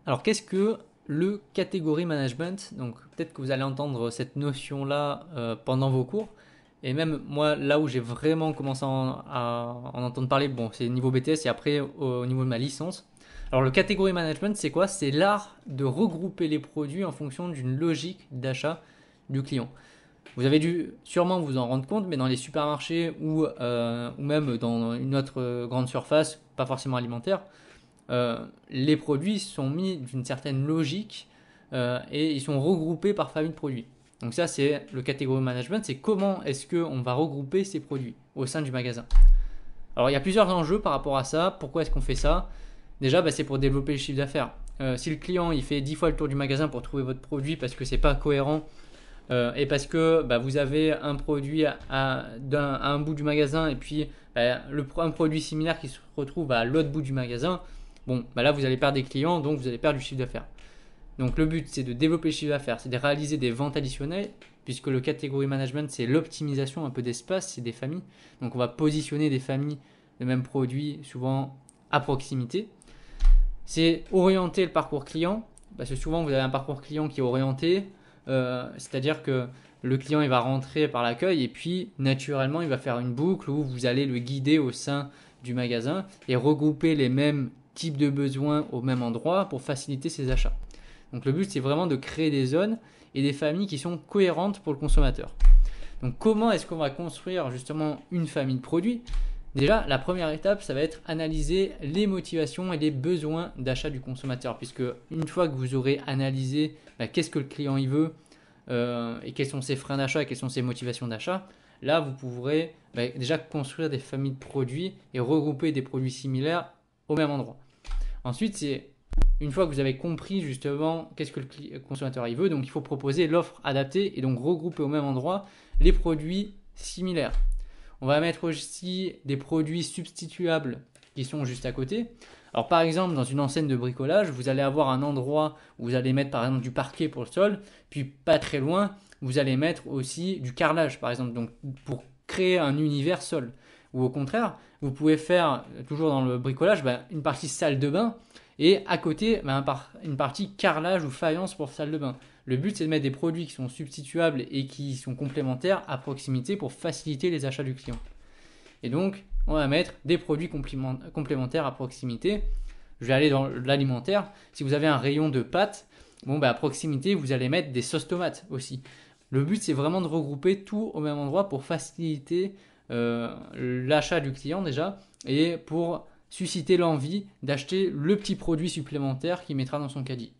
Alors, qu'est-ce que le category management? Donc, peut-être que vous allez entendre cette notion-là pendant vos cours. Et même moi, là où j'ai vraiment commencé à en entendre parler, bon, c'est niveau BTS et après au niveau de ma licence. Alors, le category management, c'est quoi? C'est l'art de regrouper les produits en fonction d'une logique d'achat du client. Vous avez dû sûrement vous en rendre compte, mais dans les supermarchés ou même dans une autre grande surface, pas forcément alimentaire, les produits sont mis d'une certaine logique et ils sont regroupés par famille de produits. Donc ça, c'est le category management, c'est comment est-ce qu'on va regrouper ces produits au sein du magasin. Alors il y a plusieurs enjeux par rapport à ça. Pourquoi est-ce qu'on fait ça? Déjà, c'est pour développer le chiffre d'affaires. Si le client il fait 10 fois le tour du magasin pour trouver votre produit parce que c'est pas cohérent et parce que vous avez un produit à un bout du magasin et puis un produit similaire qui se retrouve à l'autre bout du magasin, bon, là vous allez perdre des clients, donc vous allez perdre du chiffre d'affaires. Donc le but c'est de développer le chiffre d'affaires, c'est de réaliser des ventes additionnelles, puisque le category management c'est l'optimisation un peu d'espace, c'est des familles. Donc on va positionner des familles de mêmes produits souvent à proximité. C'est orienter le parcours client, parce que souvent vous avez un parcours client qui est orienté, c'est-à-dire que le client il va rentrer par l'accueil et puis naturellement il va faire une boucle où vous allez le guider au sein du magasin et regrouper les mêmes types de besoins au même endroit pour faciliter ses achats. Donc le but c'est vraiment de créer des zones et des familles qui sont cohérentes pour le consommateur. Donc comment est-ce qu'on va construire justement une famille de produits? Déjà, la première étape, ça va être analyser les motivations et les besoins d'achat du consommateur, puisque une fois que vous aurez analysé qu'est-ce que le client il veut et quels sont ses freins d'achat et quelles sont ses motivations d'achat, là vous pourrez déjà construire des familles de produits et regrouper des produits similaires au même endroit. Ensuite, c'est une fois que vous avez compris justement qu'est-ce que le consommateur il veut, donc il faut proposer l'offre adaptée et donc regrouper au même endroit les produits similaires. On va mettre aussi des produits substituables qui sont juste à côté. Alors par exemple, dans une enseigne de bricolage, vous allez avoir un endroit où vous allez mettre par exemple du parquet pour le sol, puis pas très loin, vous allez mettre aussi du carrelage par exemple, donc pour créer un univers sol. Ou au contraire, vous pouvez faire, toujours dans le bricolage, une partie salle de bain et à côté, une partie carrelage ou faïence pour salle de bain. Le but, c'est de mettre des produits qui sont substituables et qui sont complémentaires à proximité pour faciliter les achats du client. Et donc, on va mettre des produits complémentaires à proximité. Je vais aller dans l'alimentaire. Si vous avez un rayon de pâtes, à proximité, vous allez mettre des sauces tomates aussi. Le but, c'est vraiment de regrouper tout au même endroit pour faciliter l'achat du client déjà et pour susciter l'envie d'acheter le petit produit supplémentaire qu'il mettra dans son caddie.